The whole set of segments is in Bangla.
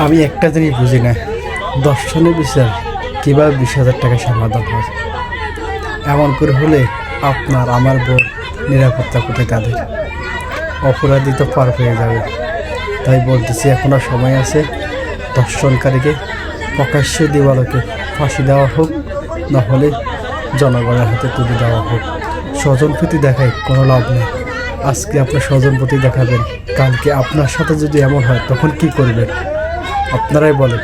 আমি একটা জিনিস বুঝি না, দর্শনের বিচার কীভাবে 20,000 টাকা সমাধান হয়? এমন করে হলে আপনার আমার বোন নিরাপত্তা কোথায়? তাদের অপরাধী তো পার হয়ে যাবে। তাই বলতেছি এখনও সময় আছে, দর্শনকারীকে প্রকাশ্যে দিবালোকে ফাঁসি দেওয়া হোক, নাহলে জনগণের হাতে তুলে দেওয়া হোক। স্বজনপ্রীতি দেখায় কোনো লাভ নেই। আজকে আপনার স্বজনপ্রীতি দেখাবেন, কালকে আপনার সাথে যদি এমন হয় তখন কি করবেন? আপনারাই বলেন।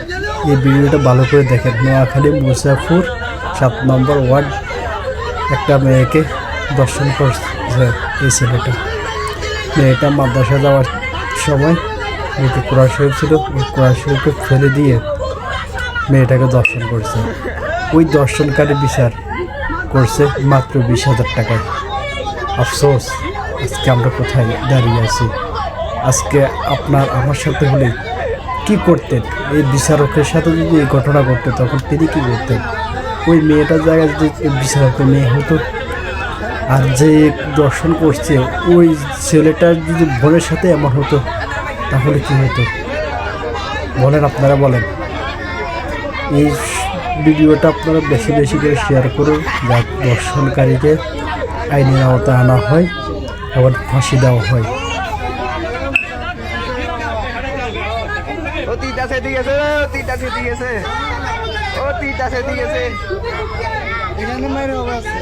এই ভিডিওটা ভালো করে দেখেন। নোয়াখালী মুসাফুর 7 নম্বর ওয়ার্ড একটা মেয়েকে দর্শন করছে এই ছেলেটা। মেয়েটা মাদ্রাসা যাওয়ার সময় বুকে কোরআন শরীফ ছিল, ওই কোরআন শরীফকে ফেলে দিয়ে মেয়েটাকে দর্শন করছে। ওই দর্শনকারী বিচার করছে মাত্র 20,000 টাকায়। আফসোস, আজকে আমরা কোথায় দাঁড়িয়ে আছি? আজকে আপনার আমার সাথে হলে কি করতেন? এই বিচারকের সাথে যদি এই ঘটনা ঘটতো তখন তিনি কি করতেন? ওই মেয়েটার জায়গায় যদি বিচারকের মেয়ে হতো, আর যে দর্শন করছে ওই ছেলেটার যদি বোনের সাথে এমন হতো তাহলে কি হতো বলেন? আপনারা বলেন। এই ভিডিওটা আপনারা বেশি বেশি করে শেয়ার করুন, যা দর্শনকারীকে আইনের আওতায় আনা হয় এবং ফাঁসি দেওয়া হয়। ও তিনটা সেটি গেছে, তিনটা সেটি গেছে, ও তিনটা সেটি গেছে। এখানে মায়ের অবস্থা